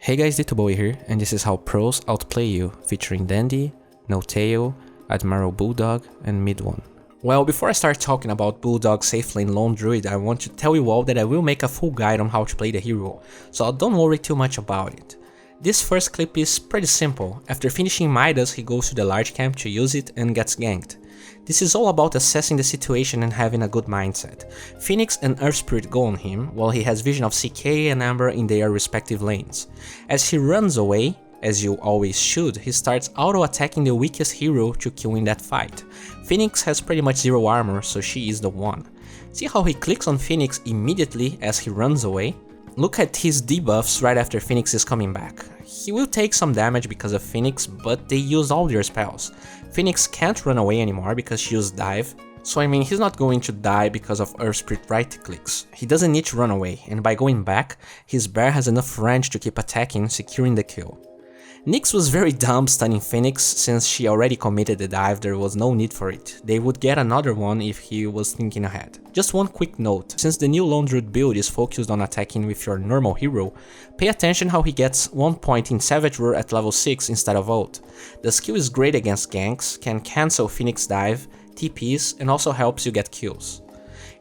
Hey guys, D.Bowie here, and this is how pros outplay you, featuring Dendi, No Tail, Admiral Bulldog, and MidOne. Well, before I start talking about Bulldog's safe lane lone Druid, I want to tell you all that I will make a full guide on how to play the hero, so don't worry too much about it. This first clip is pretty simple. After finishing Midas, he goes to the large camp to use it and gets ganked. This is all about assessing the situation and having a good mindset. Phoenix and Earth Spirit go on him, while he has vision of CK and Amber in their respective lanes. As he runs away, as you always should, he starts auto-attacking the weakest hero to kill in that fight. Phoenix has pretty much zero armor, so she is the one. See how he clicks on Phoenix immediately as he runs away? Look at his debuffs right after Phoenix is coming back. He will take some damage because of Phoenix, but they used all their spells. Phoenix can't run away anymore because she used dive, so I mean he's not going to die because of Earth Spirit right clicks. He doesn't need to run away, and by going back, his bear has enough range to keep attacking, securing the kill. Nyx was very dumb stunning Phoenix, since she already committed the dive, there was no need for it. They would get another one if he was thinking ahead. Just one quick note, since the new lone Druid build is focused on attacking with your normal hero, pay attention how he gets 1 point in Savage Roar at level 6 instead of ult. The skill is great against ganks, can cancel Phoenix dive, TPs, and also helps you get kills.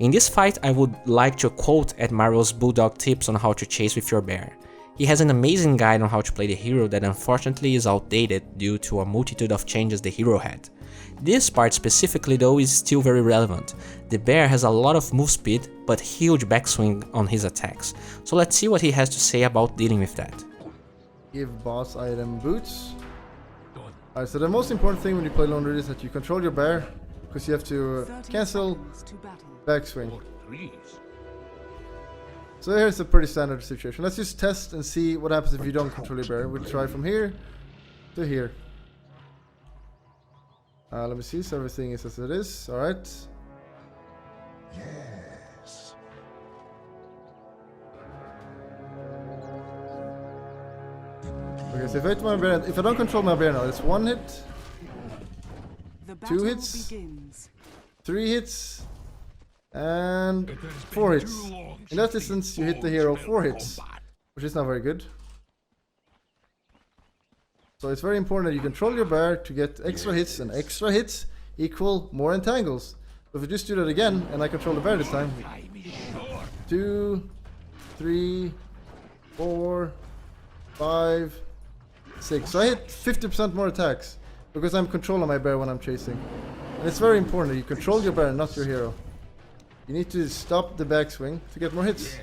In this fight I would like to quote Admiral's Bulldog tips on how to chase with your bear. He has an amazing guide on how to play the hero that unfortunately is outdated due to a multitude of changes the hero had. This part specifically though is still very relevant. The bear has a lot of move speed but huge backswing on his attacks, so let's see what he has to say about dealing with that. Give boss item boots. Alright, so the most important thing when you play lone Druid is that you control your bear, because you have to cancel backswing. So here's a pretty standard situation. Let's just test and see what happens if you don't control your bear. We'll try from here to here. Let me see, so everything is as it is. Alright. Yes. Okay, so if I hit my bear, if I don't control my bear now, it's 1 hit, 2 hits, 3 hits, and 4 hits. In that instance, you hit the hero 4 hits, which is not very good. So it's very important that you control your bear to get extra hits, and extra hits equal more entangles. So if you just do that again, and I control the bear this time, 2, 3, 4, 5, 6. So I hit 50% more attacks, because I'm controlling my bear when I'm chasing. And it's very important that you control your bear, not your hero. You need to stop the backswing to get more hits.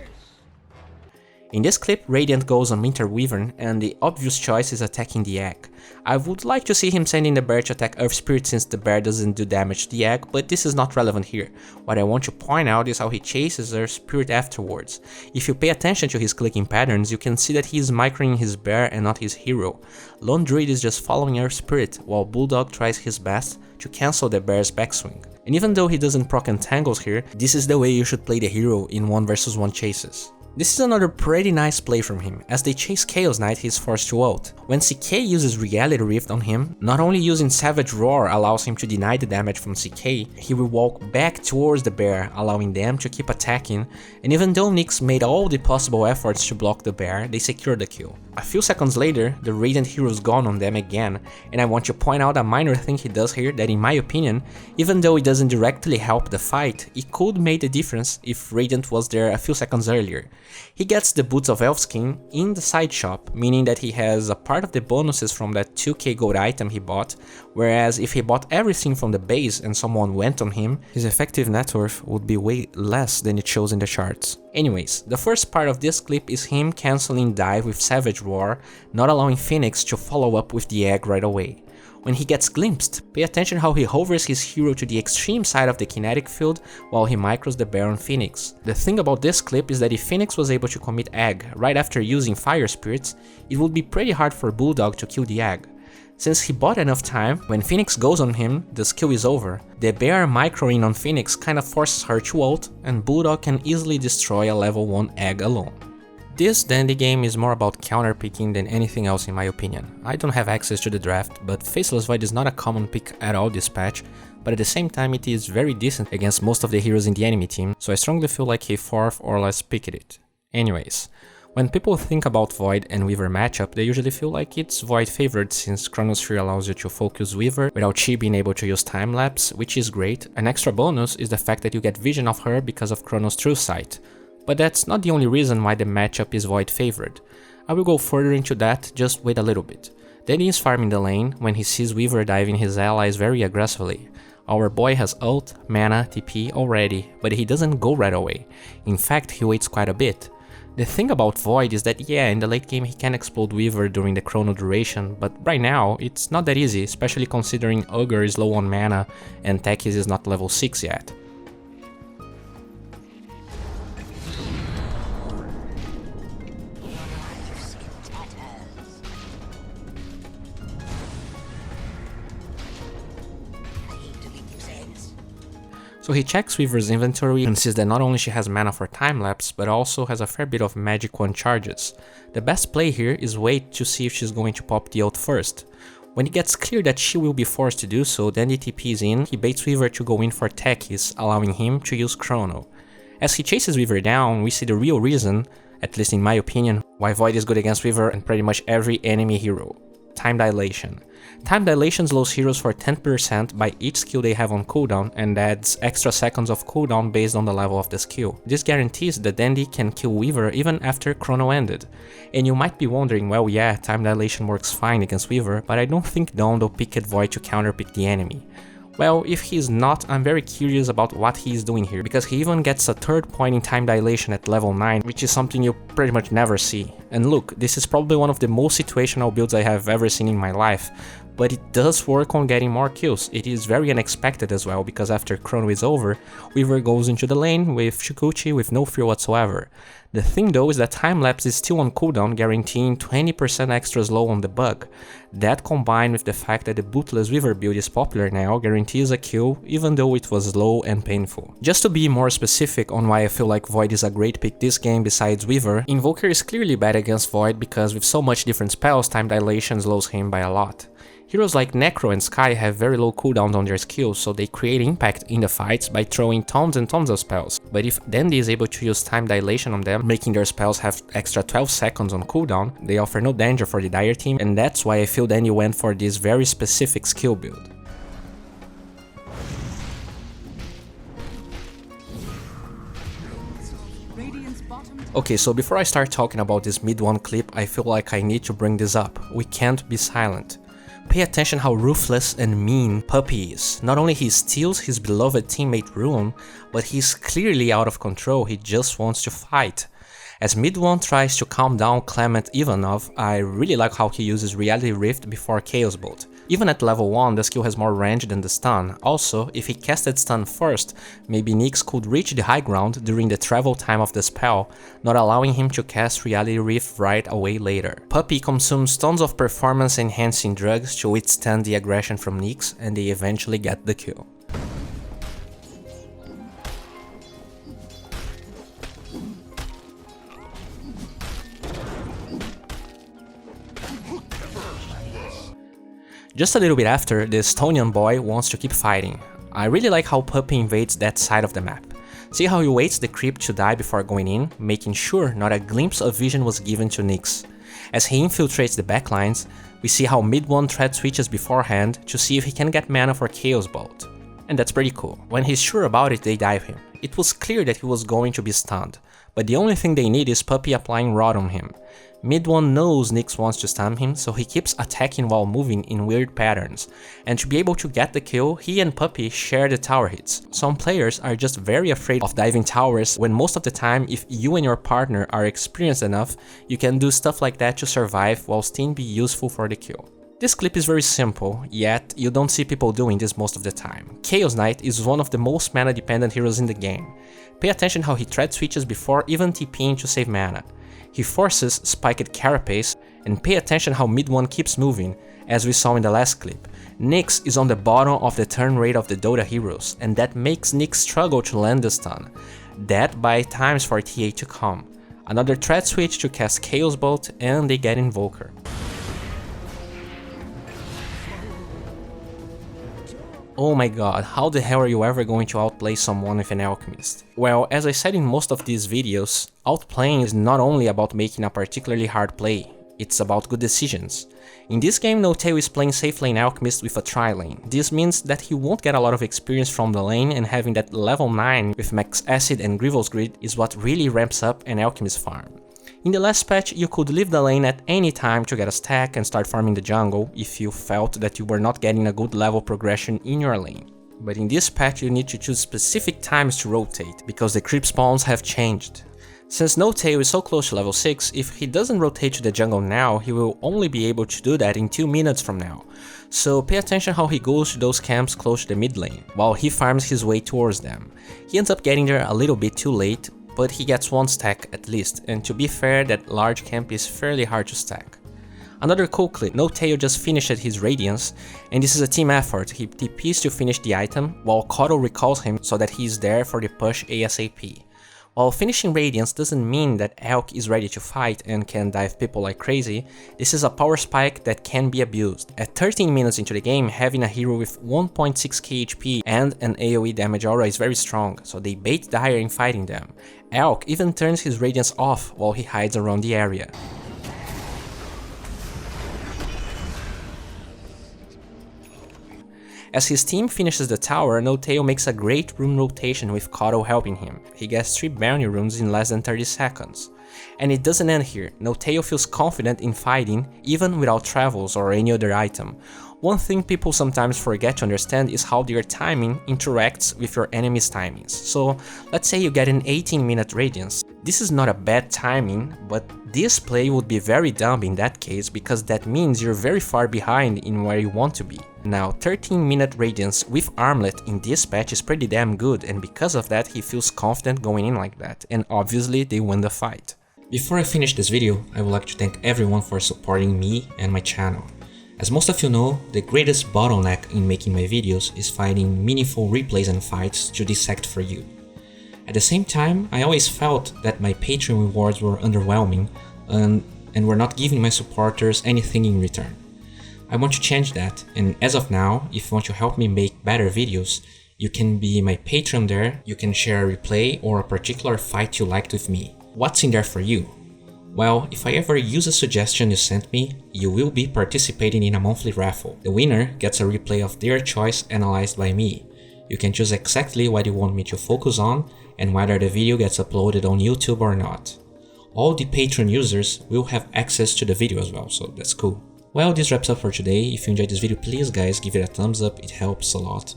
In this clip, Radiant goes on Winter Wyvern, and the obvious choice is attacking the egg. I would like to see him sending the bear to attack Earth Spirit since the bear doesn't do damage to the egg, but this is not relevant here. What I want to point out is how he chases Earth Spirit afterwards. If you pay attention to his clicking patterns, you can see that he is microing his bear and not his hero. Lone Druid is just following Earth Spirit, while Bulldog tries his best to cancel the bear's backswing. And even though he doesn't proc entangles here, this is the way you should play the hero in 1 vs 1 chases. This is another pretty nice play from him. As they chase Chaos Knight, he is forced to ult. When CK uses Reality Rift on him, not only using Savage Roar allows him to deny the damage from CK, he will walk back towards the bear, allowing them to keep attacking, and even though Nyx made all the possible efforts to block the bear, they secured the kill. A few seconds later, the Radiant hero is gone on them again, and I want to point out a minor thing he does here that in my opinion, even though it doesn't directly help the fight, it could make a difference if Radiant was there a few seconds earlier. He gets the Boots of Elfskin in the side shop, meaning that he has a part of the bonuses from that 2k gold item he bought, whereas if he bought everything from the base and someone went on him, his effective net worth would be way less than it shows in the charts. Anyways, the first part of this clip is him cancelling dive with Savage Roar, not allowing Phoenix to follow up with the egg right away. When he gets glimpsed, pay attention how he hovers his hero to the extreme side of the kinetic field while he micros the bear on Phoenix. The thing about this clip is that if Phoenix was able to commit egg right after using Fire Spirits, it would be pretty hard for Bulldog to kill the egg. Since he bought enough time, when Phoenix goes on him, the skill is over. The bear microing on Phoenix kinda forces her to ult, and Bulldog can easily destroy a level 1 egg alone. This Dendi game is more about counter-picking than anything else in my opinion. I don't have access to the draft, but Faceless Void is not a common pick at all this patch, but at the same time it is very decent against most of the heroes in the enemy team, so I strongly feel like he 4th or less picked it. Anyways, When people think about Void and Weaver matchup, they usually feel like it's Void favored since Chronosphere allows you to focus Weaver without she being able to use time-lapse, which is great. An extra bonus is the fact that you get vision of her because of Chrono's True Sight. But that's not the only reason why the matchup is Void favored. I will go further into that, just wait a little bit. Dendi is farming the lane when he sees Weaver diving his allies very aggressively. Our boy has ult, mana, TP already, but he doesn't go right away. In fact, he waits quite a bit. The thing about Void is that yeah, in the late game he can explode Weaver during the chrono duration, but right now it's not that easy, especially considering Ogre is low on mana and Tekis is not level 6 yet. So he checks Weaver's inventory and sees that not only she has mana for time-lapse, but also has a fair bit of magic wand charges. The best play here is wait to see if she's going to pop the ult first. When it gets clear that she will be forced to do so, then the TP's in, he baits Weaver to go in for Tekis, allowing him to use Chrono. As he chases Weaver down, we see the real reason, at least in my opinion, why Void is good against Weaver and pretty much every enemy hero. Time Dilation. Time Dilation slows heroes for 10% by each skill they have on cooldown and adds extra seconds of cooldown based on the level of the skill. This guarantees that Dendi can kill Weaver even after Chrono ended. And you might be wondering, well yeah, Time Dilation works fine against Weaver, but I don't think Dawn will pick at Void to counterpick the enemy. Well, if he's not, I'm very curious about what he's doing here, because he even gets a third point in time dilation at level 9, which is something you pretty much never see. And look, this is probably one of the most situational builds I have ever seen in my life, but it does work on getting more kills. It is very unexpected as well, because after Chrono is over, Weaver goes into the lane with Shukuchi with no fear whatsoever. The thing though is that time-lapse is still on cooldown, guaranteeing 20% extra slow on the bug. That combined with the fact that the bootless Weaver build is popular now guarantees a kill even though it was slow and painful. Just to be more specific on why I feel like Void is a great pick this game besides Weaver, Invoker is clearly bad against Void because with so much different spells, time dilation slows him by a lot. Heroes like Necro and Sky have very low cooldowns on their skills, so they create impact in the fights by throwing tons and tons of spells. But if Dendi is able to use time dilation on them, making their spells have extra 12 seconds on cooldown, they offer no danger for the Dire team, and that's why I feel Dendi went for this very specific skill build. Okay, so before I start talking about this MidOne clip, I feel like I need to bring this up. We can't be silent. Pay attention how ruthless and mean Puppey is. Not only he steals his beloved teammate Ruin, but he's clearly out of control, he just wants to fight. As MidOne tries to calm down Clement Ivanov, I really like how he uses Reality Rift before Chaos Bolt. Even at level 1, the skill has more range than the stun. Also, if he casted stun first, maybe Nyx could reach the high ground during the travel time of the spell, not allowing him to cast Reality Rift right away later. Puppey consumes tons of performance enhancing drugs to withstand the aggression from Nyx, and they eventually get the kill. Just a little bit after, the Estonian boy wants to keep fighting. I really like how Puppey invades that side of the map. See how he waits the creep to die before going in, making sure not a glimpse of vision was given to Nyx. As he infiltrates the backlines, we see how MidOne thread switches beforehand to see if he can get mana for Chaos Bolt. And that's pretty cool. When he's sure about it, they dive him. It was clear that he was going to be stunned, but the only thing they need is Puppey applying Rod on him. MidOne knows Nyx wants to stun him, so he keeps attacking while moving in weird patterns, and to be able to get the kill, he and Puppey share the tower hits. Some players are just very afraid of diving towers, when most of the time, if you and your partner are experienced enough, you can do stuff like that to survive while still be useful for the kill. This clip is very simple, yet you don't see people doing this most of the time. Chaos Knight is one of the most mana dependent heroes in the game. Pay attention how he thread switches before even TPing to save mana. He forces Spiked Carapace, and pay attention how MidOne keeps moving, as we saw in the last clip. Nyx is on the bottom of the turn rate of the Dota heroes, and that makes Nyx struggle to land the stun. That buys times for TA to come. Another thread switch to cast Chaos Bolt, and they get Invoker. Oh my god, how the hell are you ever going to outplay someone with an Alchemist? Well, as I said in most of these videos, outplaying is not only about making a particularly hard play, it's about good decisions. In this game, N0tail is playing safe lane Alchemist with a tri-lane. This means that he won't get a lot of experience from the lane, and having that level 9 with Max Acid and Grievous Grid is what really ramps up an Alchemist farm. In the last patch, you could leave the lane at any time to get a stack and start farming the jungle if you felt that you were not getting a good level progression in your lane. But in this patch you need to choose specific times to rotate, because the creep spawns have changed. Since N0tail is so close to level 6, if he doesn't rotate to the jungle now, he will only be able to do that in 2 minutes from now. So pay attention how he goes to those camps close to the mid lane, while he farms his way towards them. He ends up getting there a little bit too late, but he gets 1 stack at least, and to be fair, that large camp is fairly hard to stack. Another cool clip, N0tail just finished his Radiance, and this is a team effort. He TPs to finish the item, while Kotl recalls him so that he's there for the push ASAP. While finishing Radiance doesn't mean that Alk is ready to fight and can dive people like crazy, this is a power spike that can be abused. At 13 minutes into the game, having a hero with 1.6k HP and an AoE damage aura is very strong, so they bait Dire in fighting them. Alk even turns his Radiance off while he hides around the area. As his team finishes the tower, N0tail makes a great rune rotation with Kotl helping him. He gets 3 bounty runes in less than 30 seconds. And it doesn't end here. N0tail feels confident in fighting, even without travels or any other item. One thing people sometimes forget to understand is how their timing interacts with your enemy's timings. So let's say you get an 18-minute Radiance. This is not a bad timing, but this play would be very dumb in that case, because that means you're very far behind in where you want to be. Now 13-minute Radiance with Armlet in this patch is pretty damn good, and because of that he feels confident going in like that, and obviously they win the fight. Before I finish this video, I would like to thank everyone for supporting me and my channel. As most of you know, the greatest bottleneck in making my videos is finding meaningful replays and fights to dissect for you. At the same time, I always felt that my Patreon rewards were underwhelming and were not giving my supporters anything in return. I want to change that, and as of now, if you want to help me make better videos, you can be my Patreon there, you can share a replay or a particular fight you liked with me. What's in there for you? Well, if I ever use a suggestion you sent me, you will be participating in a monthly raffle. The winner gets a replay of their choice analyzed by me. You can choose exactly what you want me to focus on and whether the video gets uploaded on YouTube or not. All the Patreon users will have access to the video as well, so that's cool. Well, this wraps up for today. If you enjoyed this video, please guys give it a thumbs up, it helps a lot.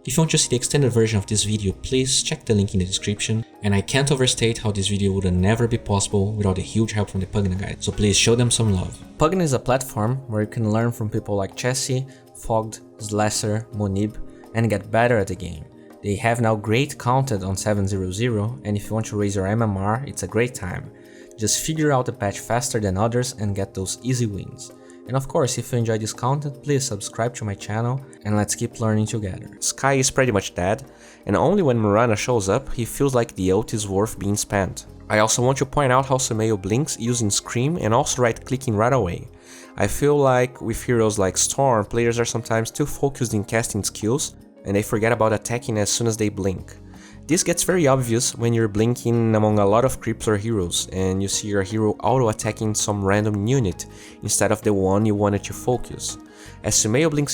If you want to see the extended version of this video, please check the link in the description, and I can't overstate how this video would never be possible without the huge help from the Pugna guide, so please show them some love. Pugna is a platform where you can learn from people like Chessie, Fogged, Slasher, Monib, and get better at the game. They have now great content on 7.0.0, and if you want to raise your MMR, it's a great time. Just figure out the patch faster than others and get those easy wins. And of course, if you enjoy this content, please subscribe to my channel and let's keep learning together. Sky is pretty much dead, and only when Mirana shows up, he feels like the ult is worth being spent. I also want to point out how Sumail blinks using Scream and also right clicking right away. I feel like with heroes like Storm, players are sometimes too focused in casting skills and they forget about attacking as soon as they blink. This gets very obvious when you're blinking among a lot of creeps or heroes and you see your hero auto-attacking some random unit instead of the one you wanted to focus. As Sumail blinks